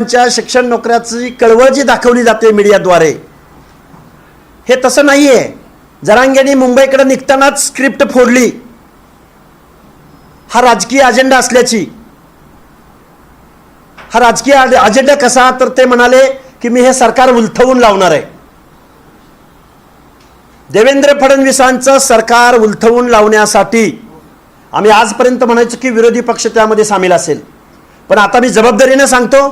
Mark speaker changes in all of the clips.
Speaker 1: शिक्षण नोकऱ्याची कळवळ जी दाखवली जाते मीडियाद्वारे हे तसं नाहीये। जरांगेंनी मुंबईकडे निघतानाच स्क्रिप्ट फोडली, हा राजकीय अजेंडा असल्याची। हा राजकीय अजेंडा कसा, तर ते म्हणाले की मी हे सरकार उलथवून लावणार आहे। देवेंद्र फडणवीसांचं सरकार उलथवून लावण्यासाठी आम्ही आजपर्यंत म्हणायचो की विरोधी पक्ष त्यामध्ये सामील असेल, पण आता मी जबाबदारीने सांगतो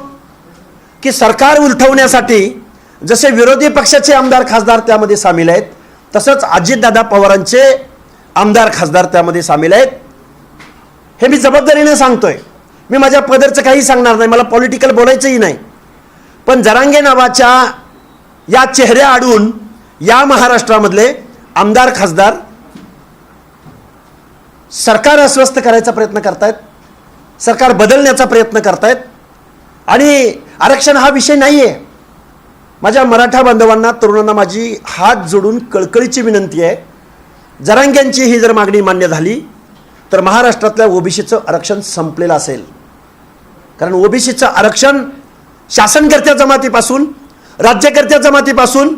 Speaker 1: की सरकार उलथवण्यासाठी जसे विरोधी पक्षाचे आमदार खासदार त्यामध्ये सामील आहेत, तसंच अजितदादा पवारांचे आमदार खासदार त्यामध्ये सामील आहेत। हे मी जबाबदारीने सांगतोय। मी माझ्या पदरचं काही सांगणार नाही, मला पॉलिटिकल बोलायचंही नाही, पण जरांगे नावाच्या या चेहऱ्या आडून या महाराष्ट्रामधले आमदार खासदार सरकार अस्वस्थ करायचा प्रयत्न करतायत, सरकार बदलण्याचा प्रयत्न करतायत। आणि आरक्षण हा विषय नाहीये। माझ्या मराठा बांधवांना, तरुणांना माझी हात जोडून कळकळीची विनंती आहे, जरांगेंची ही जर मागणी मान्य झाली तर महाराष्ट्रातल्या ओबीसीचं आरक्षण संपलेलं असेल। कारण ओबीसीचं आरक्षण शासनकर्त्या जमातीपासून, राज्यकर्त्या जमातीपासून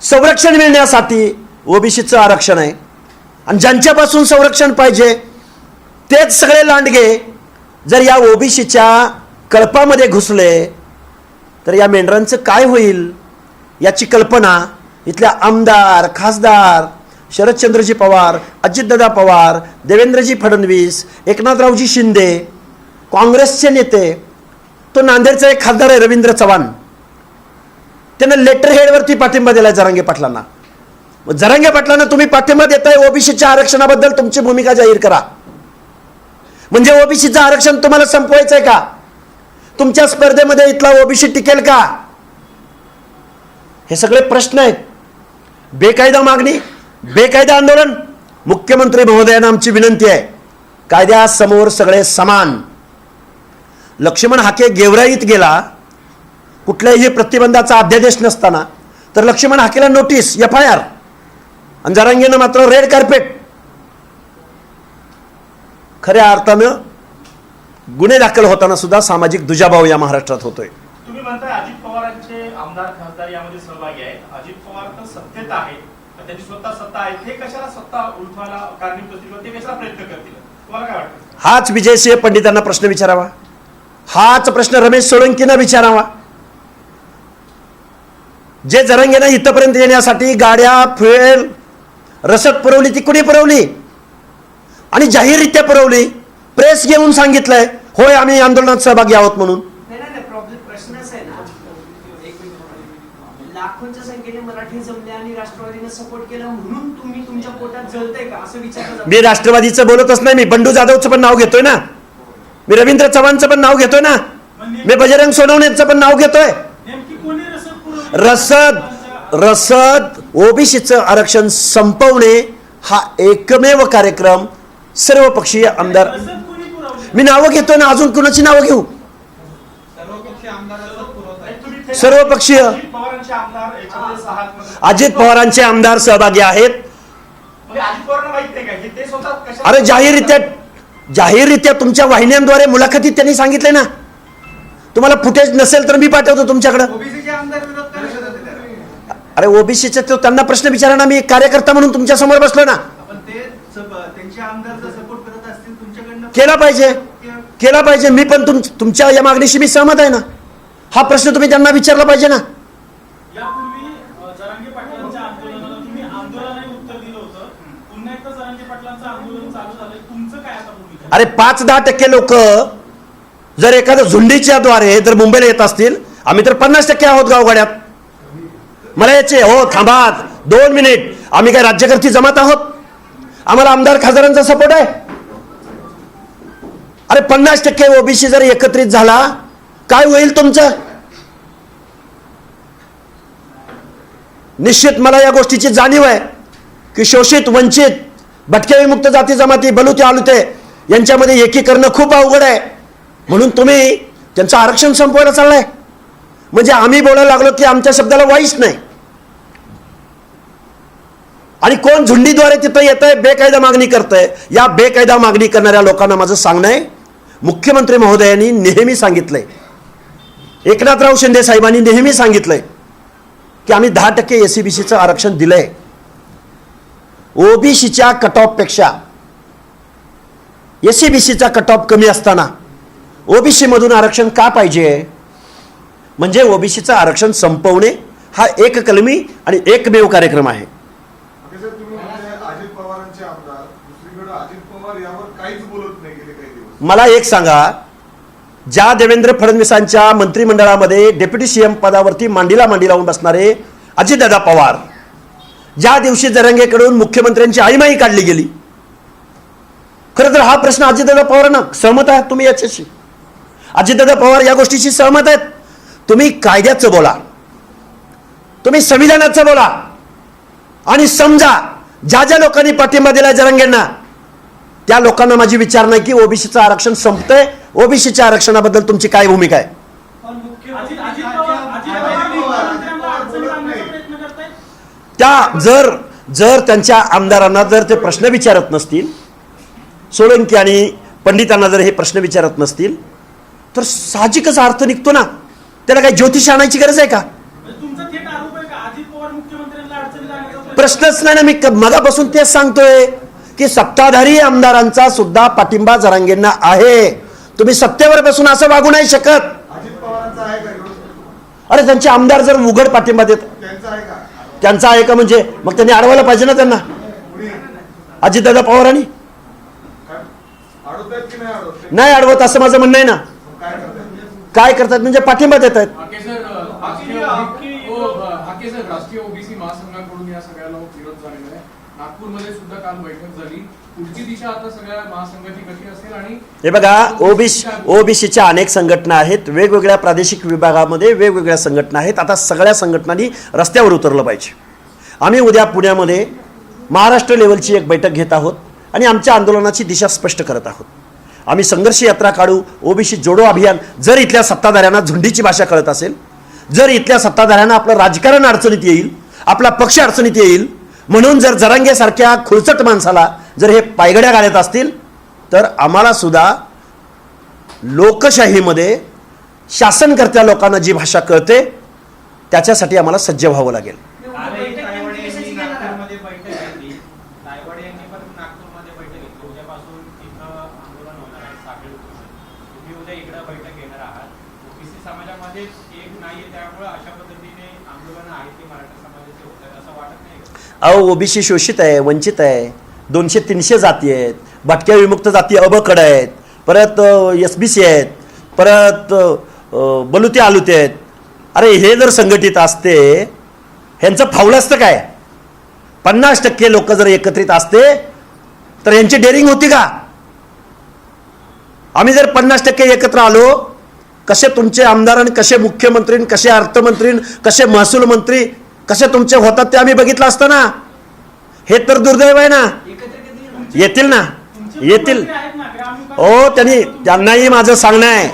Speaker 1: संरक्षण मिळण्यासाठी ओबीसीचं आरक्षण आहे। आणि ज्यांच्यापासून संरक्षण पाहिजे तेच सगळे लांडगे जर या ओबीसीच्या कळपामध्ये घुसले तर या मेंढरांचं काय होईल याची कल्पना इथल्या आमदार खासदार शरदचंद्रजी पवार, अजितदादा पवार, देवेंद्रजी फडणवीस, एकनाथरावजी शिंदे, काँग्रेसचे नेते, तो नांदेडचा एक खासदार आहे रवींद्र चव्हाण, त्यानं लेटर हेडवरती पाठिंबा दिलाय जरांगे पाटलांना। जरांगे पाटलांना तुम्ही पाठिंबा देताय, ओबीसीच्या आरक्षणाबद्दल तुमची भूमिका जाहीर करा। म्हणजे ओबीसीचं आरक्षण तुम्हाला संपवायचंय का? तुमच्या स्पर्धेमध्ये इथला ओबीसी टिकेल का? हे सगळे प्रश्न आहेत। बेकायदा मागणी, बेकायदा आंदोलन, मुख्यमंत्री महोदयांना आमची विनंती आहे, कायद्यासमोर सगळे समान। लक्ष्मण हाके गेवराईत गेला, कुठल्याही प्रतिबंधाचा अध्यादेश नसताना, तर लक्ष्मण हाकेला नोटीस, FIR, आणि जरांगेनं मात्र रेड कार्पेट। खऱ्या अर्थानं गुन्हे दाखल होताना सुद्धा सामाजिक दुजाभाव या महाराष्ट्रात होतोय।
Speaker 2: तुम्ही म्हणताय अजित पवारांचे आमदार खासदार यामध्ये सहभागी आहेत, अजित पवार तर सत्तेत आहेत, त्यांची स्वतः सत्ता आहे, ते कशाला सत्ता उलथवायला कारणीभूत असतील, ते कशाला प्रयत्न करतील, तुम्हाला काय वाटतं?
Speaker 1: हाच विजयसिंह पंडितांना प्रश्न विचारावा, हाच प्रश्न रमेश सोळंकींना विचारावा। जे जरांगेनं इथपर्यंत येण्यासाठी गाड्या, फ्युएल, रसद पुरवली, ती कुणी पुरवली? आणि जाहीररित्या पुरवली, प्रेस घेऊन सांगितलंय होय आम्ही आंदोलनात सहभागी आहोत म्हणून।
Speaker 3: प्रश्नच आहे ना, लाखोंच्या संख्येने मराठी जमले आणि राष्ट्रवादीने सपोर्ट केला म्हणून तुम्ही तुमच्या पोटात जळतंय का असं विचारलं जातं।
Speaker 1: मी राष्ट्रवादीचं बोलतच नाही, मी बंडू जाधवचं पण नाव घेतोय ना, मी रवींद्र चव्हाणचं पण नाव घेतोय ना, मी बजरंग सोनवणेचं पण नाव घेतोय। रसद ओबीसीचं आरक्षण संपवणे हा एकमेव कार्यक्रम सर्वपक्षीय आमदार, मी नावं घेतोय ना, अजून कुणाची नावं घेऊ? सर्वपक्षीय अजित पवारांचे आमदार सहभागी आहेत। अरे जाहीररित्या तुमच्या वाहिन्यांद्वारे मुलाखतीत त्यांनी सांगितले ना, तुम्हाला फुटेज नसेल तर मी पाठवतो तुमच्याकडे। अरे ओबीसीचे तो त्यांना प्रश्न विचारा ना, मी कार्यकर्ता म्हणून तुमच्या समोर बसलो ना। केला पाहिजे, मी पण तुमच्या या मागणीशी मी सहमत आहे ना। हा प्रश्न तुम्ही त्यांना विचारला पाहिजे ना।
Speaker 2: यापूर्वी जरांगे पाटलांच्या आंदोलनाला तुम्ही आंदोलनाने उत्तर दिलं होतं, पुन्हा एकदा जरांगे पाटलांचं आंदोलन चालू झालंय, तुमचं काय आता भूमिका?
Speaker 1: अरे 5-10% लोक जर एखाद्या झुंडीच्या द्वारे जर मुंबईला येत असतील, आम्ही तर 50% आहोत गावगाड्यात। मला याचे हो थांबा 2 मिनिट, आम्ही काय राज्यकर्ती जमात आहोत? आम्हाला आमदार खासदारांचा सपोर्ट आहे। अरे 50% ओबीसी जर एकत्रित झाला काय होईल तुमचं? निश्चित मला या गोष्टीची जाणीव आहे की शोषित, वंचित, भटके विमुक्त जाती जमाती, बलुते आलुते यांच्यामध्ये एकीकरण खूप अवघड आहे, म्हणून तुम्ही त्यांचं आरक्षण संपवायला चाललाय। म्हणजे आम्ही बोलायला लागलो की आमच्या शब्दाला वाईच नाही। आणि कोण झुंडीद्वारे तिथं येतंय, बेकायदा मागणी करतंय, या बेकायदा मागणी करणाऱ्या लोकांना माझं सांगणं आहे, मुख्यमंत्री महोदयांनी नेहमी सांगितलंय एकनाथराव शिंदे साहेबांनी नेहमी सांगितलंय की आम्ही 10% SCBCचं आरक्षण दिलंय. ओबीसीच्या कट ऑफ पेक्षा SCBCचा कट ऑफ कमी असताना ओबीसी मधून आरक्षण का पाहिजे? म्हणजे ओबीसीचं आरक्षण संपवणे हा एक कलमी आणि एकमेव कार्यक्रम आहे.
Speaker 4: तुम्ही म्हणजे अजित पवारांचे आमदार, दुसरीकडे अजित पवार यावर काहीच बोलत नाही गेले काही दिवस.
Speaker 1: मला एक सांगा, ज्या देवेंद्र फडणवीसांच्या मंत्रिमंडळामध्ये डेप्युटी सीएम पदावरती मांडीला मांडी लावून बसणारे अजितदादा पवार, ज्या दिवशी जरांगेकडून मुख्यमंत्र्यांची आईमाई काढली गेली, खरं तर हा प्रश्न अजितदादा पवारांना सहमत आहात तुम्ही याच्याशी? अजितदादा पवार या गोष्टीशी सहमत आहेत? तुम्ही कायद्याचं बोला, तुम्ही संविधानाचं बोला, आणि समजा ज्या ज्या लोकांनी पाठिंबा दिला जरांगेंना त्या लोकांना माझी विचार नाही की ओबीसीचं आरक्षण संपतंय, ओबीसीच्या आरक्षणाबद्दल तुमची काय भूमिका आहे? त्या जर त्यांच्या आमदारांना जर ते प्रश्न विचारत नसतील, सोळंकी आणि पंडितांना जर हे प्रश्न विचारत नसतील, तर साहजिकच अर्थ निघतो ना. त्याला काही ज्योतिष आणायची गरज आहे का? प्रश्नच नाही ना. मी मगापासून तेच सांगतोय की सत्ताधारी आमदारांचा सुद्धा पाठिंबा जरांगेंना आहे. तुम्ही सत्तेवर बसून असं वागू नाही शकत.
Speaker 4: अजित पवारांचा आहे का विरोध?
Speaker 1: अरे त्यांचे आमदार जर उघड पाठिंबा देत,
Speaker 4: त्यांचा आहे का?
Speaker 1: त्यांचा आहे का? म्हणजे मग त्यांनी अडवायला पाहिजे ना त्यांना,
Speaker 4: कुणी
Speaker 1: अजितदादा पवारांनी.
Speaker 4: अडवतात की नाही अडवत?
Speaker 1: नाही अडवत असं माझं म्हणणं आहे ना.
Speaker 4: काय करतात?
Speaker 1: काय करतात म्हणजे पाठिंबा देत आहेत.
Speaker 5: राष्ट्रीय ओबीसी महासंघाकडून या सगळ्याला विरोध झालेला आहे. नागपूरमध्ये सुद्धा काल बैठक झाली. पुढची दिशा आता सगळ्या महासंघाची कशी असेल? आणि
Speaker 1: हे बघा, ओबीसीच्या अनेक संघटना आहेत, वेगवेगळ्या प्रादेशिक विभागामध्ये वेगवेगळ्या संघटना आहेत. आता सगळ्या संघटनांनी रस्त्यावर उतरलं पाहिजे. आम्ही उद्या पुण्यामध्ये महाराष्ट्र लेवलची एक बैठक घेत आहोत आणि आमच्या आंदोलनाची दिशा स्पष्ट करत आहोत. आम्ही संघर्ष यात्रा काढू, ओबीसी जोडो अभियान. जर इथल्या सत्ताधाऱ्यांना झुंडीची भाषा कळत असेल, जर इथल्या सत्ताधाऱ्यांना आपलं राजकारण अडचणीत येईल, आपला पक्ष अडचणीत येईल म्हणून जर जरांगेसारख्या खुळचट माणसाला जर हे पायगड्या घालत असतील, तर आम्हाला सुद्धा लोकशाहीमध्ये शासनकर्त्या लोकांना जी भाषा कळते त्याच्यासाठी आम्हाला सज्ज व्हावं लागेल. अहो, ओबीसी शोषित आहे, वंचित आहे, 200-300 जाती आहेत, भटक्या विमुक्त जाती अबकड आहेत, परत SBC आहेत, परत बलुते आलुते आहेत. अरे हे जर संघटित असते, ह्यांचं फावलं असतं काय? 50% लोक जर एकत्रित असते तर यांची डेअरिंग होती का? आम्ही जर 50% एकत्र आलो, कसे तुमचे आमदार आणि कसे मुख्यमंत्री, कसे अर्थमंत्री, कसे महसूल मंत्री कसे तुमचे होतात ते आम्ही बघितलं असतं ना. हे तर दुर्दैव आहे ना. येतील ना, येतील. हो, त्यांनाही माझं सांगणं आहे,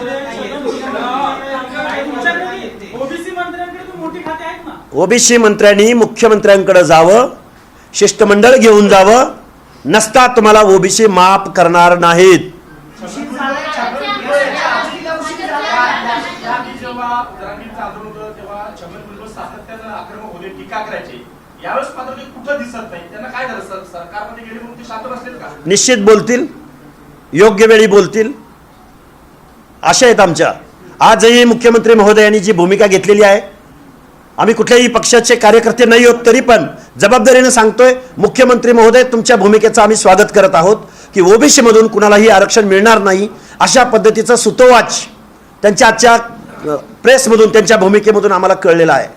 Speaker 1: ओबीसी मंत्र्यांनी मुख्यमंत्र्यांकडे जावं, शिष्टमंडळ घेऊन जावं, नसता तुम्हाला ओबीसी माफ करणार नाहीत. निश्चित बोलतील, योग्य वेळी बोलतील, आशा आहेत आमच्या. आजही मुख्यमंत्री महोदयांनी जी भूमिका घेतलेली आहे, आम्ही कुठल्याही पक्षाचे कार्यकर्ते नाही आहोत तरी पण जबाबदारीने सांगतोय, मुख्यमंत्री महोदय तुमच्या भूमिकेचं आम्ही स्वागत करत आहोत की ओबीसी मधून कुणालाही आरक्षण मिळणार नाही अशा पद्धतीचं सुतोवाच त्यांच्या आजच्या प्रेसमधून, त्यांच्या भूमिकेमधून आम्हाला कळलेलं आहे.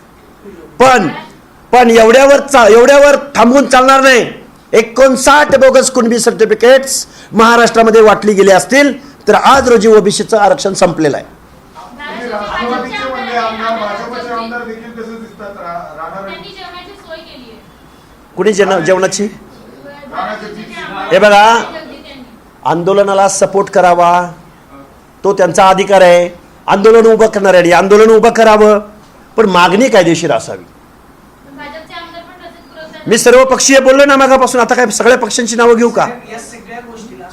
Speaker 1: पण एवढ्यावर थांबून चालणार नाही. 59 बोगस कुणबी सर्टिफिकेट्स महाराष्ट्रामध्ये वाटली गेली असतील तर आज रोजी ओबीसीचं आरक्षण संपलेलं आहे.
Speaker 4: राष्ट्रवादीचे म्हणजे आमदार, भाजपचे आमदार देखील तसे दिसतात.
Speaker 1: कुणी जेवणाची? हे बघा, आंदोलनाला सपोर्ट करावा तो त्यांचा अधिकार आहे. आंदोलन उभं करणाऱ्यांनी आंदोलन उभं करावं, पण मागणी कायदेशीर असावी. मी सर्व पक्षीय बोललो ना मागापासून. आता काय सगळ्या पक्षांची नावं घेऊ का?
Speaker 3: या सगळ्या गोष्टीला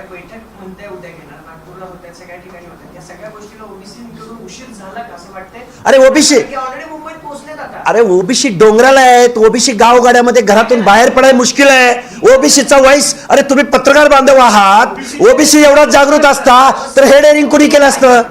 Speaker 3: बैठक म्हणताय उद्या घेणार, नागपूरला होत्या, सगळ्या ठिकाणी होत्या, या सगळ्या गोष्टीला ओबीसी कडून उशीर झाला असं वाटतंय?
Speaker 1: अरे ओबीसी
Speaker 3: ऑलरेडी मुंबईत पोहोचलेत आता.
Speaker 1: अरे ओबीसी डोंगराला आहेत, ओबीसी गावगाड्यामध्ये घरातून बाहेर पडाय मुश्किल आहे. ओबीसीचा वॉइस, अरे तुम्ही पत्रकार बांधव आहात, ओबीसी एवढा जागृत असता तर हेड हेअरिंग कुणी केलं असतं?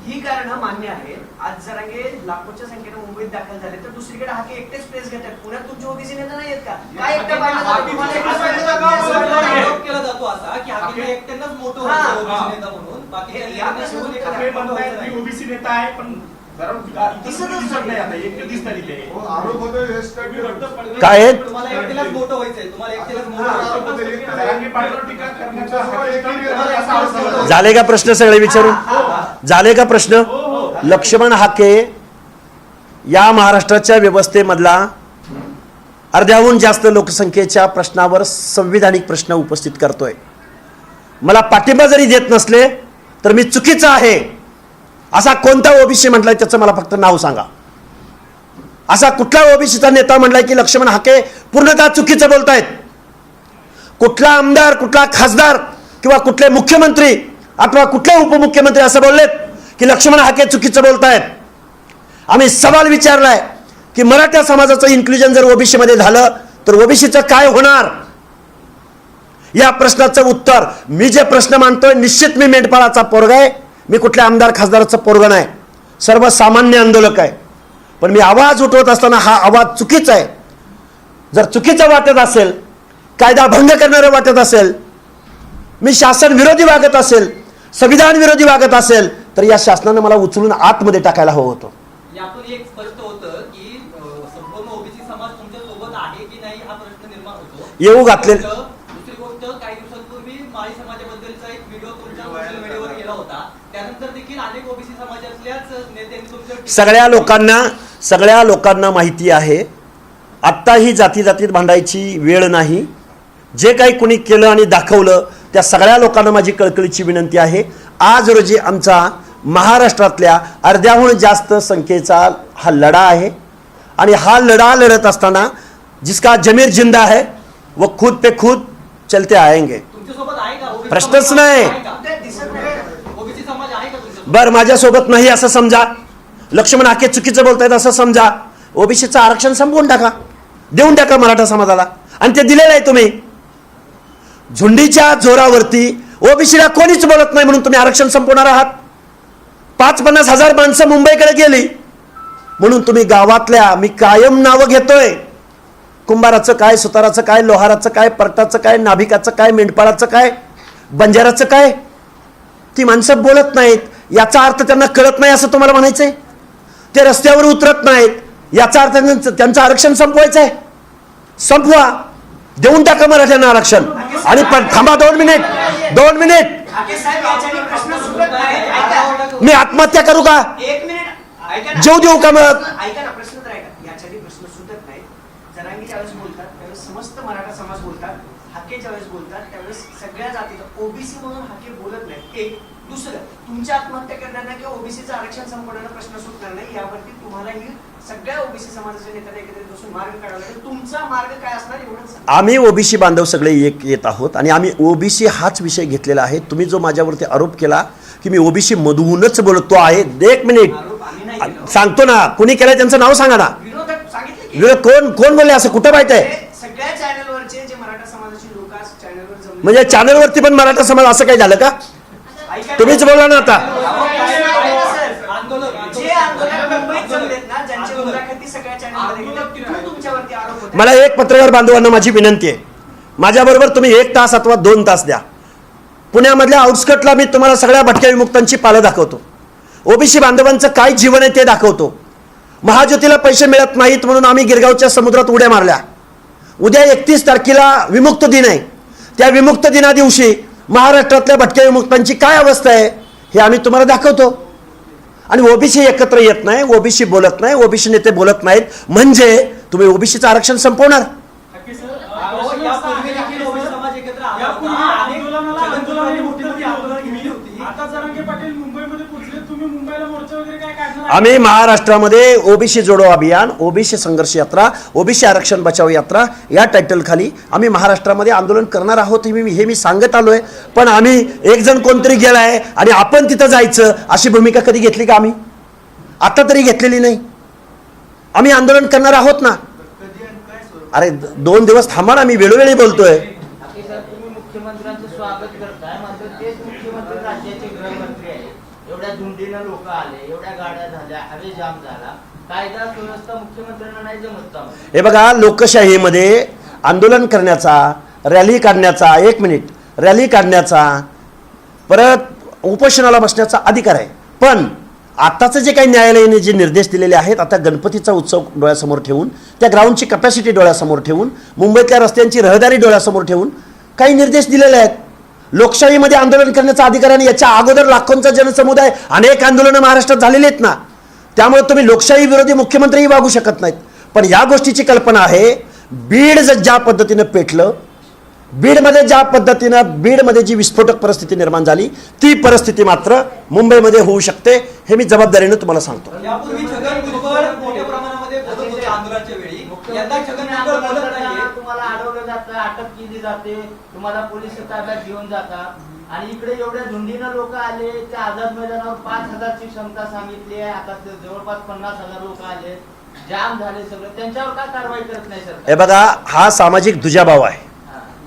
Speaker 3: ही कारणं मान्य आहेत. आज जरांगे लाखोच्या संख्येने मुंबईत दाखल झाले तर दुसरीकडे हाके एकटेच प्रेस घेतात. पुण्यात तुमचे ओबीसी नेता नाही आहेत का? काय एकटा पाहिलं जातं? तुम्हाला एकटं पाहिलं जातं का? असं वाटतं.
Speaker 6: आरोप केला जातो असा की हाकेला एकट्यानेच मोठं
Speaker 3: हा.
Speaker 6: होतं ओबीसी नेता म्हणून बाकी
Speaker 3: या प्रश्नावर एखादा
Speaker 2: ठाकरे म्हणतायत की ओबीसी नेता आहे पण दिसत नाही आता, एकटे दिसतात इथे.
Speaker 4: हो, आरोप होतोय हे
Speaker 1: काय आहेत?
Speaker 6: तुम्हाला एकट्यालाच मोठं व्हायचंय तुम्हाला एकट्यालाच मोठं व्हायचंय.
Speaker 2: जरांगे पाटलावर टीका करण्याचा असा आरोप केला जातो.
Speaker 1: झाले का प्रश्न सगळे विचारून? झाले का प्रश्न? लक्ष्मण हाके या महाराष्ट्राच्या व्यवस्थेमधला अर्ध्याहून जास्त लोकसंख्येच्या प्रश्नावर संविधानिक प्रश्न उपस्थित करतोय. मला पाठिंबा जरी देत नसले तर मी चुकीचा आहे असा कोणता ओबीसी म्हटलाय त्याचं मला फक्त नाव सांगा. असा कुठला ओबीसीचा नेता म्हटलाय की लक्ष्मण हाके पूर्णतः चुकीचं बोलतायत? कुठला आमदार, कुठला खासदार किंवा कुठले मुख्यमंत्री अथवा कुठले उपमुख्यमंत्री असं बोललेत की लक्ष्मण हाके चुकीचं बोलतायत? आम्ही सवाल विचारलाय की मराठा समाजाचं इन्क्लुजन जर ओबीसी मध्ये झालं तर ओबीसीचं काय होणार? या प्रश्नाचं उत्तर, मी जे प्रश्न मांडतोय निश्चित मी मेंढपाळाचा पोरगा आहे, मी कुठल्या आमदार खासदाराचं पोरगा नाही, सर्वसामान्य आंदोलक आहे. पण मी आवाज उठवत असताना हा आवाज चुकीचा आहे. जर चुकीचं वाटत असेल, कायदा भंग करणारं वाटत असेल, मी शासन विरोधी वागत असेल, संविधान विरोधी वागत असेल तर या शासनानं मला उचलून आतमध्ये टाकायला हवं होतं.
Speaker 6: यातून एक स्पष्ट होतं की संपूर्ण ओबीसी समाज तुमच्या सोबत आहे की नाही हा प्रश्न निर्माण होतो.
Speaker 1: येऊ घातले.
Speaker 6: दुसरी गोष्ट, काही दिवसांपूर्वी माळी समाजाबद्दलचा एक व्हिडिओ तुमच्या सोशल मीडियावर गेला होता. त्यानंतर देखील अनेक ओबीसी समाजातल्याच नेत्यांनी तुमच्या
Speaker 1: सगळ्या लोकांना माहिती आहे. आत्ता ही जाती जातीत भांडायची वेळ नाही. जे काही कुणी केलं आणि दाखवलं त्या सगळ्या लोकांना माझी कळकळीची विनंती आहे. आज रोजी आमचा महाराष्ट्रातल्या अर्ध्याहून जास्त संख्येचा हा लढा आहे आणि हा लढा लढत असताना जिसका जमीर जिंदा है वो खुद पे खुद चलते आएंगे.
Speaker 6: तुमच्यासोबत आहे का ओबीसी
Speaker 1: प्रश्नच
Speaker 6: समाज
Speaker 1: नाही.
Speaker 6: आहे का?
Speaker 3: ते दिसत नाही.
Speaker 6: ओबीसी समाज आहे का तुमच्यासोबत?
Speaker 1: बर माझ्यासोबत नाही असं समजा, लक्ष्मण हाके चुकीचं बोलतायत असं समजा, ओबीसीचं आरक्षण संपवून टाका, देऊन टाका मराठा समाजाला. आणि ते दिलेलं आहे तुम्ही. झुंडीच्या जोरावरती ओबीसीला कोणीच बोलत नाही म्हणून तुम्ही आरक्षण संपवणार आहात. 50-50 हजार माणसं मुंबईकडे गेली म्हणून तुम्ही गावातल्या, मी कायम नावं घेतोय, कुंभाराचं काय, सुताराचं काय, लोहाराचं काय, परटाचं काय, नाभिकाचं काय, मेंढपाळाचं काय, बंजाराचं काय, ती माणसं बोलत नाहीत. याचा अर्थ त्यांना कळत नाही असं तुम्हाला म्हणायचंय? ते रस्त्यावर उतरत नाहीत याचा अर्थ त्यांचं आरक्षण संपवायचं आहे? संपवा, देऊन टाका मराठ्यांना आरक्षण. आणि थांबा 2 मिनिट.
Speaker 3: हाके साहेब, याच्याने प्रश्न सुटत नाही. ऐका.
Speaker 1: मी आत्महत्या करू का?
Speaker 3: 1 मिनिट ऐका ना.
Speaker 1: जीव देऊ का मग?
Speaker 3: ऐका ना, प्रश्न तर ऐका. याच्याने प्रश्न सुटत नाही. जरांगे ज्यावेळेस बोलतात त्यावेळेस समस्त मराठा समाज बोलतात. हाके ज्यावेळेस बोलतात त्यावेळेस सगळ्या जातीचं, ओबीसी म्हणून हाके बोलत नाही. एक. दुसरं, तुमच्या आत्महत्या करण्याला किंवा ओबीसीचं आरक्षण संपवण्याला प्रश्न सुटणार नाही. यावरती तुम्हालाही सगळ्या ओबीसी समाजाच्या नेत्यांना एकत्रित बसून मार्ग काढावा लागेल. तुमचा मार्ग काय असणार एवढंच सांगा.
Speaker 1: आम्ही ओबीसी बांधव सगळे एक येत आहोत आणि आम्ही ओबीसी हाच विषय घेतलेला आहे. तुम्ही जो माझ्यावरती आरोप केला की मी ओबीसी मधूनच बोलतो आहे, 1 मिनिट
Speaker 3: आरोप आम्ही नाही केला.
Speaker 1: सांगतो ना, कुणी केलंय त्यांचं नाव सांगा ना.
Speaker 3: विरोधक सांगितलं की
Speaker 1: विरोध कोण बोलले असं कुठं माहित आहे?
Speaker 3: हे सगळ्या चॅनलवरचे जे मराठा समाजाची लोक चॅनलवर जमले,
Speaker 1: म्हणजे चॅनलवरती पण मराठा समाज असं काही झालं का?
Speaker 3: ऐका ना.
Speaker 1: तुम्हीच बोला ना आता.
Speaker 3: जे आंदोलन मुंबईत जमलेत ना, ज्यांची मुलाखती सगळ्या चॅनलमध्ये घेतात, तिथून तुमच्यावरती आरोप होतात.
Speaker 1: मला एक पत्रकार बांधवांना माझी विनंती आहे, माझ्याबरोबर तुम्ही 1 तास अथवा 2 तास द्या. पुण्यामधल्या आउटस्कटला मी तुम्हाला सगळ्या भटक्या विमुक्तांची पालं दाखवतो, ओबीसी बांधवांचं काय जीवन आहे ते दाखवतो. महाज्योतीला पैसे मिळत नाहीत म्हणून आम्ही गिरगावच्या समुद्रात उड्या मारल्या. उद्या 31 तारखेला विमुक्त दिन आहे. त्या विमुक्त दिना दिवशी महाराष्ट्रातल्या भटक्या विमुक्तांची काय अवस्था आहे हे आम्ही तुम्हाला दाखवतो. आणि ओबीसी एकत्र येत नाही, ओबीसी बोलत नाही, ओबीसी नेते बोलत नाहीत म्हणजे तुम्ही ओबीसीचं आरक्षण संपवणार?
Speaker 6: यापूर्वी देखील ओबीसी समाज एकत्र आला होता. आंदोलनाला मोठी आंदोलन केली होती.
Speaker 5: आता जरांगे पाटील मुंबईमध्ये पोहोचले, तुम्ही मुंबईला मोर्चा वगैरे काय काढणार?
Speaker 1: आम्ही महाराष्ट्रामध्ये ओबीसी जोडो अभियान, ओबीसी संघर्ष यात्रा, ओबीसी आरक्षण बचाव यात्रा या टायटल खाली आम्ही महाराष्ट्रामध्ये आंदोलन करणार आहोत हे मी सांगत आलोय. पण आम्ही एक जण कोणतरी गेलाय आणि आपण तिथं जायचं अशी भूमिका कधी घेतली का आम्ही? आता तरी घेतलेली नाही. आम्ही आंदोलन करणार आहोत ना. अरे 2 दिवस थांबा ना, मी वेळोवेळी बोलतोय.
Speaker 7: तुम्ही मुख्यमंत्र्यांचं स्वागत करताय, मात्र तेच मुख्यमंत्री राज्याचे गृहमंत्री आहे. एवढ्या झुंडीनं लोक आले, एवढ्या गाड्या झाल्या, हवे जाम झाला, कायदा सुव्यवस्था मुख्यमंत्र्यांना नाही जमत का?
Speaker 1: हे बघा, लोकशाहीमध्ये आंदोलन करण्याचा, रॅली काढण्याचा, 1 मिनिट, रॅली काढण्याचा, परत उपोषणाला बसण्याचा अधिकार आहे. पण आताचं जे काही न्यायालयाने जे निर्देश दिलेले आहेत, आता गणपतीचा उत्सव डोळ्यासमोर ठेवून, त्या ग्राउंडची कपॅसिटी डोळ्यासमोर ठेवून, मुंबईतल्या रस्त्यांची रहदारी डोळ्यासमोर ठेवून काही निर्देश दिलेले आहेत. लोकशाहीमध्ये आंदोलन करण्याचा अधिकार आहे. याच्या अगोदर लाखोंचा जनसमुदाय, अनेक आंदोलनं महाराष्ट्रात झालेली आहेत ना. त्यामुळे तुम्ही लोकशाही विरोधी मुख्यमंत्रीही वागू शकत नाहीत. पण या गोष्टीची कल्पना आहे, बीड ज्या पद्धतीनं पेटलं, बीडमध्ये बीडमध्ये जी विस्फोटक परिस्थिती निर्माण झाली, ती परिस्थिती मात्र मुंबईमध्ये होऊ शकते. हे मी जबाबदारीनं तुम्हाला सांगतो.
Speaker 6: यापूर्वी छगन भुजबळ मोठ्या प्रमाणामध्ये बोलत होते आंदोलनाच्या वेळी. यंदा छगन भुजबळ बोलत नाहीये.
Speaker 7: तुम्हाला अडवलं जातं, अटक केली जाते, तुम्हाला पोलीस ताब्यात घेऊन जातात, आणि इकडे एवढ्या झुंडीनं लोक आले. त्या आझाद मैदानावर 5,000ची क्षमता सांगितली आहे, आता जवळपास 50,000 लोक आले, जाम झाले सगळं. त्यांच्यावर का कारवाई करत नाही सर?
Speaker 1: हे बघा, हा सामाजिक दुजाभाव आहे.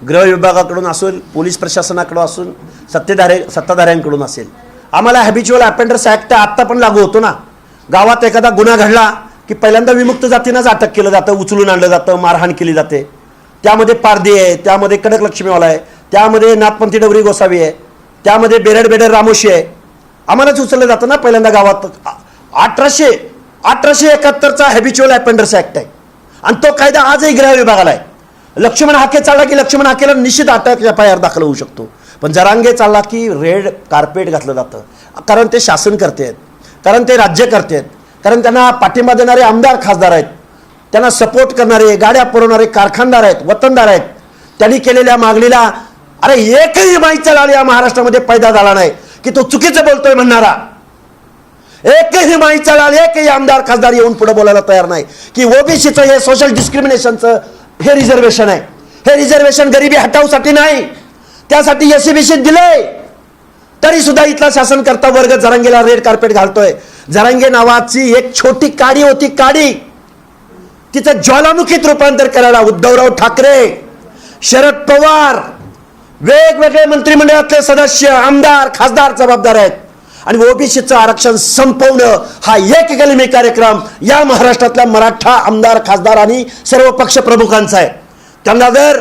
Speaker 1: गृह विभागाकडून असेल, पोलीस प्रशासनाकडून असून, सत्ताधाऱ्यांकडून असेल. आम्हाला हॅबिच्युअल अफेंडर्स ॲक्ट आत्ता पण लागू होतो ना. गावात एखादा गुन्हा घडला की पहिल्यांदा विमुक्त जातीनंच अटक केलं जातं, उचलून आणलं जातं, मारहाण केली जाते. त्यामध्ये पारधी आहे, त्यामध्ये कडक लक्ष्मीवाला आहे, त्यामध्ये नाथपंथी डवरी गोसावी आहे, त्यामध्ये बेरड रामोशी आहे. आम्हालाच उचललं जातं ना पहिल्यांदा गावात. 1871चा हॅबिच्युअल अफेंडर्स ॲक्ट आहे, आणि तो कायदा आजही गृह विभागाला आहे. लक्ष्मण हाके चालला की लक्ष्मण हाकेला निश्चित अटक FIR दाखल होऊ शकतो. पण जरांगे चालला की रेड कार्पेट घातलं जातं. कारण ते शासन करते आहेत, कारण ते राज्य करते आहेत, कारण त्यांना पाठिंबा देणारे आमदार खासदार आहेत, त्यांना सपोर्ट करणारे, गाड्या पुरवणारे कारखानदार आहेत, वतनदार आहेत. त्यांनी केलेल्या मागणीला अरे एकही माईचा लाल या महाराष्ट्रामध्ये पैदा झाला नाही की तो चुकीचं बोलतोय म्हणणारा. एकही माईचा लाल, एकही आमदार खासदार येऊन पुढे बोलायला तयार नाही की ओबीसीचं हे सोशल डिस्क्रिमिनेशनचं हे रिझर्वेशन आहे. हे रिझर्वेशन गरिबी हटावसाठी नाही, त्यासाठी SCBC दिलंय. तरी सुद्धा इथला शासनकर्ता वर्ग जरांगेला रेड कार्पेट घालतोय. जरांगे नावाची एक छोटी काडी होती, काडी, तिचं ज्वालामुखीत रूपांतर करायला उद्धवराव ठाकरे, शरद पवार, वेगवेगळे मंत्रिमंडळातले सदस्य, आमदार, खासदार जबाबदार आहेत. आणि ओबीसीचं आरक्षण संपवणं हा एक कलमी कार्यक्रम या महाराष्ट्रातल्या मराठा आमदार, खासदार आणि सर्व पक्ष प्रमुखांचा आहे. त्यांना जर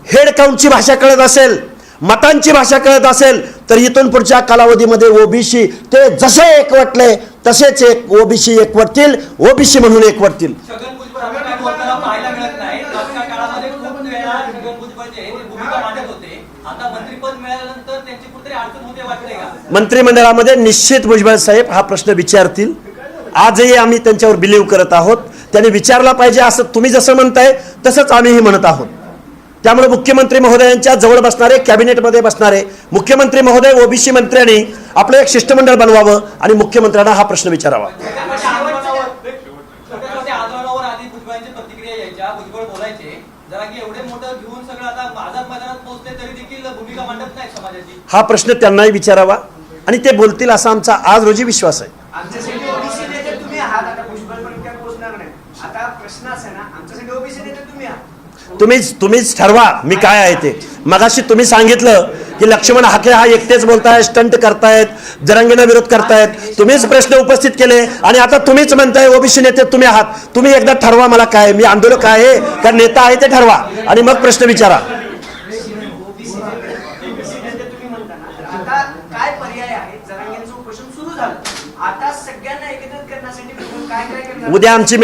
Speaker 1: हेड काउंटची भाषा कळत असेल, मतांची भाषा कळत असेल, तर इथून पुढच्या कालावधीमध्ये ओबीसी ते जसे एकवटले तसेच ओबीसी एकवटतील, ओबीसी म्हणून एकवटतील.
Speaker 6: छगन भुजबळ आता बोलताना पाहायला मिळत नाही. मागच्या काळामध्ये खूप वेळा छगन भुजबळ जे आहे ते भूमिका मांडत होते. आता मंत्रिपद मिळाल्यानंतर त्यांची कुठेतरी अडचण होते वाटते का?
Speaker 1: मंत्रिमंडळामध्ये निश्चित भुजबळ साहेब हा प्रश्न विचारतील. आजही आम्ही त्यांच्यावर बिलीव्ह करत आहोत. त्यांनी विचारला पाहिजे असं तुम्ही जसं म्हणताय तसंच आम्हीही म्हणत आहोत. त्यामुळे मुख्यमंत्री महोदयांच्या जवळ बसणारे, कॅबिनेटमध्ये बसणारे मुख्यमंत्री महोदय, ओबीसी मंत्र्यांनी आपलं एक शिष्टमंडळ बनवावं आणि मुख्यमंत्र्यांना हा प्रश्न विचारावा.
Speaker 6: छोट्या आंदोलनावर आधी भुजबळांची प्रतिक्रिया यायच्या, भुजबळ बोलायचे. जरा की एवढे मोठं घेऊन सगळं आता आझाद मैदानात पोहोचले तरी देखील भूमिका मांडत नाही समाजाची.
Speaker 1: हा प्रश्न त्यांनाही विचारावा आणि ते बोलतील असा आमचा आज रोजी विश्वास आहे.
Speaker 3: आमच्यासाठी ओबीसी नेते तुम्ही आहात. आता भुजबळ पण काय पोहोचणार नाही. आता प्रश्न असा ना, आमच्यासाठी ओबीसी नेते तुम्ही आहात.
Speaker 1: तुम्हीच ठरवा मी काय आहे ते. मगाशी तुम्ही सांगितलं की लक्ष्मण हाके हा एकटेच बोलताय, स्टंट करतायत, जरांगेला विरोध करतायत. तुम्हीच प्रश्न उपस्थित केले आणि आता तुम्हीच म्हणताय ओबीसी नेते तुम्ही आहात. तुम्ही एकदा ठरवा मला काय, मी आंदोलक आहे का नेता आहे ते ठरवा आणि मग प्रश्न विचारा.
Speaker 3: आता काय पर्याय आहे? जरांगेंचं उपोषण सुरू झालं, आता सगळ्यांना एकत्रित करण्यासाठी काय करणार?
Speaker 1: उद्या आमची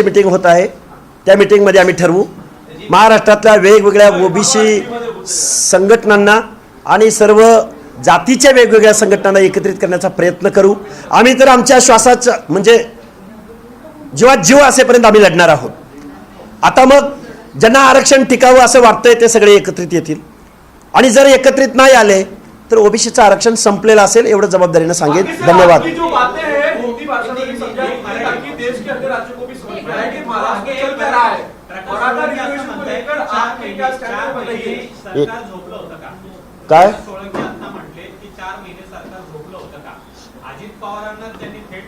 Speaker 1: मीटिंग होत आहे. त्या मीटिंगमध्ये आम्ही ठरवू. महाराष्ट्रातल्या वेगवेगळ्या ओबीसी संघटनांना आणि सर्व जातीच्या वेगवेगळ्या संघटनांना एकत्रित करण्याचा प्रयत्न करू. आम्ही तर आमच्या श्वासाचं म्हणजे जीवात जीव असेपर्यंत आम्ही लढणार आहोत. आता मग ज्यांना आरक्षण टिकावं असं वाटतंय ते सगळे एकत्रित येतील आणि जर एकत्रित नाही आले तर ओबीसीचं आरक्षण संपलेलं असेल एवढं जबाबदारीनं सांगेन. धन्यवाद. काय
Speaker 2: सोळंकी आता म्हटले की 4 महिने सरकार झोपलं होतं का? अजित पवारांना त्यांनी थेट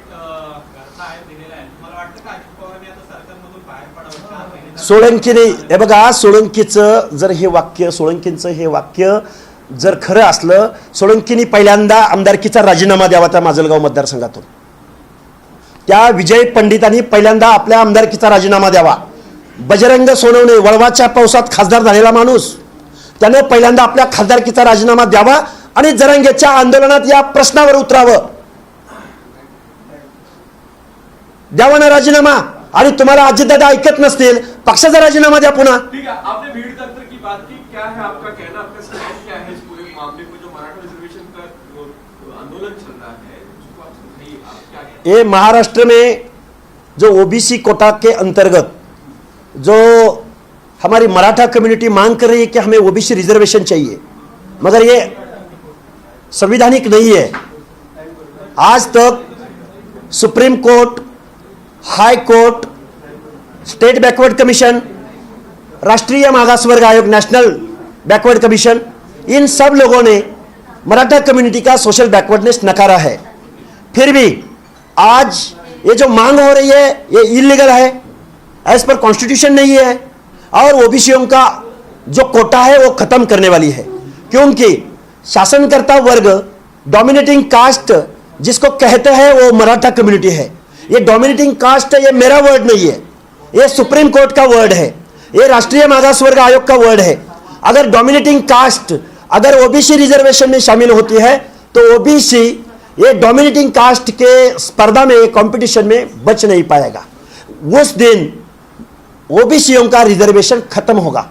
Speaker 8: सत्ता आहे दिलेला आहे, मला वाटतं का अजित पवारांनी आता सरकारमधून बाहेर पडावं 4 महिने
Speaker 1: सोळंकीने हे बघा, सोळंकीचं जर हे वाक्य, सोळंकींचं हे वाक्य जर खरं असलं, सोळंकीनी पहिल्यांदा आमदारकीचा राजीनामा द्यावा त्या माजलगाव मतदारसंघातून. त्या विजय पंडितांनी पहिल्यांदा आपल्या आमदारकीचा राजीनामा द्यावा. बजरंग सोनवणे, वळवाच्या पावसात खासदार झालेला माणूस, त्याने पहिल्यांदा आपल्या खासदारकीचा राजीनामा द्यावा आणि जरांगेच्या आंदोलनात या प्रश्नावर उतरावं. द्यावा ना राजीनामा. आणि तुम्हाला अजितदादा ऐकत नसतील, पक्षाचा राजीनामा द्या पुन्हा.
Speaker 9: ठीक है, आपने भीड़ तंत्र की बात की, क्या है आपका कहना, आपका स्टैंड क्या है इस पूरे मामले में जो मराठा रिजर्वेशन का आंदोलन चल रहा है, उसको आप समझिए, आप क्या कहते हैं?
Speaker 1: ये महाराष्ट्र में जो ओबीसी कोटा के अंतर्गत जो हमारी मराठा कम्युनिटी मांग कर रही है कि हमें ओबीसी रिजर्वेशन चाहिए, मगर ये संवैधानिक नहीं है. आज तक सुप्रीम कोर्ट, हाई कोर्ट, स्टेट बैकवर्ड कमीशन, राष्ट्रीय मागासवर्ग आयोग, नेशनल बैकवर्ड कमीशन, इन सब लोगों ने मराठा कम्युनिटी का सोशल बैकवर्डनेस नकारा है. फिर भी आज ये जो मांग हो रही है ये इलीगल है, एज पर कॉन्स्टिट्यूशन नहीं है, और ओबीसीओं का जो कोटा है वो खत्म करने वाली है. क्योंकि शासनकर्ता वर्ग, डोमिनेटिंग कास्ट जिसको कहते हैं वो मराठा कम्युनिटी है. ये डोमिनेटिंग कास्ट, ये मेरा वर्ड नहीं है, ये सुप्रीम कोर्ट का वर्ड है, ये राष्ट्रीय मागासवर्ग आयोग का वर्ड है. अगर डोमिनेटिंग कास्ट अगर ओबीसी रिजर्वेशन में शामिल होती है तो ओबीसी ये डोमिनेटिंग कास्ट के स्पर्धा में, कंपटीशन में बच नहीं पाएगा. उस दिन ओबीसीओं का रिजर्वेशन खत्म होगा.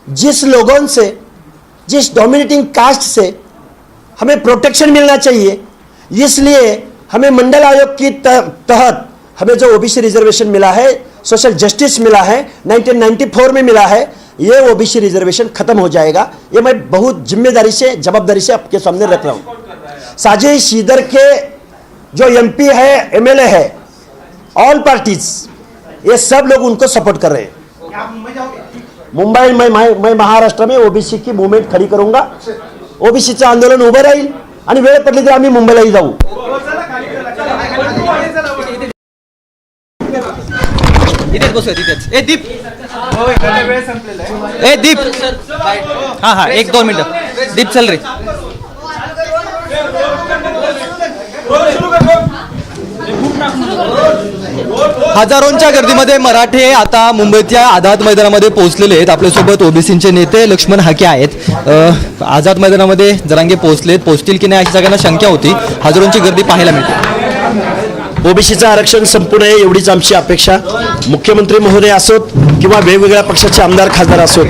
Speaker 1: जिस लोगों से, जिस डोमिनेटिंग कास्ट से हमें प्रोटेक्शन मिलना चाहिए, इसलिए हमें मंडल आयोग की तहत हमें जो ओबीसी रिजर्वेशन मिला है, सोशल जस्टिस मिला है, 1994 में मिला है, ये ओबीसी रिजर्वेशन खत्म हो जाएगा. ये मैं बहुत जिम्मेदारी से, जवाबदारी से आपके सामने रख रहा हूँ. साजिश इधर के जो एमपी है, एमएलए है, ऑल पार्टीज, ये सब लोग उनको सपोर्ट कर रहे हैं.
Speaker 3: क्या आप मुंबई जाओगे?
Speaker 1: मुंबई मैं महाराष्ट्र में ओबीसी की मूवमेंट खड़ी करूंगा. ओबीसीचं आंदोलन उभं राहील आणि वेळ पडली तर आम्ही मुंबईलाही जाऊ.
Speaker 6: इथेच बसूया, तिथेच. ए दीप, ए दीप, हा हा 1-2 मिनिटं. दीप चल रे. हजारोंच्या गर्दीमध्ये मराठे आता मुंबईच्या आझाद मैदानामध्ये पोहोचलेले आहेत. आपल्यासोबत ओबीसीचे नेते लक्ष्मण हाके आहेत. आझाद मैदानामध्ये जरांगे पोहोचतील की नाही अशी सगळ्यांना शंका होती. हजारोंची गर्दी पाहायला मिळते.
Speaker 1: ओबीसीचं आरक्षण संपू नये एवढीच आमची अपेक्षा. मुख्यमंत्री महोदय असोत किंवा वेगवेगळ्या पक्षाचे आमदार खासदार असोत,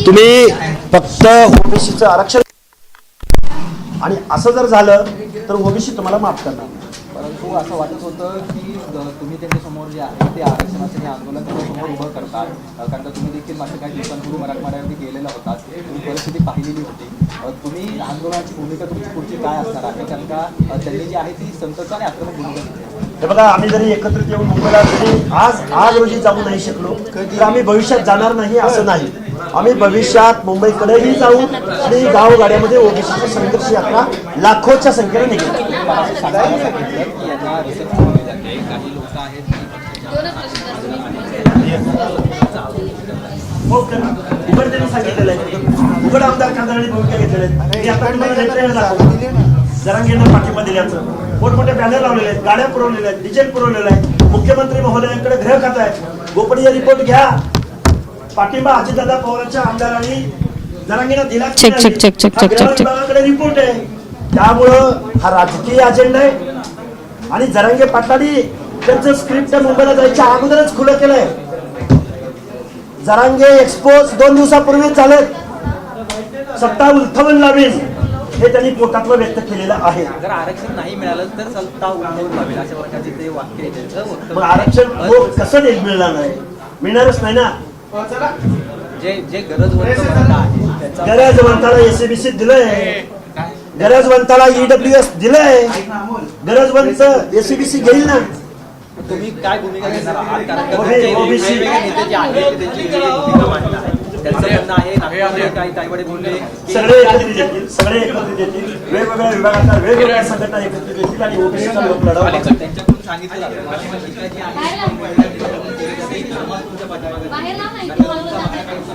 Speaker 1: तुम्ही फक्त ओबीसीचं आरक्षण, आणि असं जर झालं तर ओबीसी तुम्हाला माफ करणार.
Speaker 10: परंतु असं वाटत होतं की तुम्ही त्यांच्यासमोर जे आहे ते आरक्षणाचे हे आंदोलन समोर उभं करतात, कारण का तुम्ही देखील मागच्या काही दिवसांपूर्वी मराठवाड्यावरती गेलेला होतात, तुम्ही परिस्थिती पाहिलेली होती. तुम्ही आंदोलनाची भूमिका तुमची पुढची काय असणार आहे, कारण का त्यांनी जी आहे ती संतत आणि आक्रमक भूमिका घेतली.
Speaker 1: हे बघा, आम्ही जरी एकत्रित येऊन मुंबईला जरी आज रोजी जाऊ नाही शकलो तर आम्ही भविष्यात जाणार नाही असं नाही. आम्ही भविष्यात मुंबईकडेही जाऊ आणि गावगाड्यामध्ये ओबीसीची संघर्ष यात्रा लाखोच्या संख्येने निघेल. उघड त्यांनी सांगितलेलं आहे, उघड आमदार खासदारांनी भूमिका घेतलेल्या आहेत. मी आता तुम्हाला नेत्यांना दाखवतो, जरांगेंना पाठिंबा दिल्याचं मोठमोठे बॅनर लावलेले आहेत, गाड्या पुरवलेल्या आहेत, डिझेल पुरवलेलं आहे. मुख्यमंत्री महोदयांकडे गृह खातं आहे, गोपनीय रिपोर्ट घ्या. पाठिंबा अजितदादा पवारांच्या आमदारांनी जरांगेंना दिला, विभागाकडे रिपोर्ट आहे. त्यामुळं हा राजकीय अजेंडा आहे आणि जरांगे पाटलांनी त्यांचं स्क्रिप्ट मुंबईला जायच्या अगोदरच खुलं केलंय. जरांगे एक्सपोज 2 दिवसापूर्वीच झाले. सत्ता उलथवून लावेल हे त्यांनी पोटातलं व्यक्त केलेलं आहे.
Speaker 6: जर आरक्षण नाही मिळालं तर सत्ता उलथवून लावेल अशा प्रकारचे ते वाक्य आहे त्यांचं.
Speaker 1: मग आरक्षण कसं मिळणार नाही, मिळणारच नाही ना.
Speaker 6: जे गरजवंत आहे,
Speaker 1: गरजवंताला एसएबीसी दिलंय, गरजवंताला ईडब्ल्यूएस दिलंय, गरजवंत एसएबीसी घेईल ना.
Speaker 6: तुम्ही काय भूमिका घेणार आहात, कारण का तुमचे वेगवेगळे नेते जे आहेत ते त्यांची वेगळी भूमिका मांडणार आहेत.
Speaker 10: त्यांचं म्हणणं आहे नागपूरमध्ये काही ताईवाडे बोलले की
Speaker 1: सगळे एकत्रित येतील, सगळे एकत्रित येतील, वेगवेगळ्या विभागातल्या वेगवेगळ्या संघटना एकत्रित येतील आणि ओबीसीचा लोक लढवला.
Speaker 10: त्यांच्याकडून सांगितलं जातं महाराष्ट्राची जी आहे, ती समाज तुमच्या पाठीमागे आहे.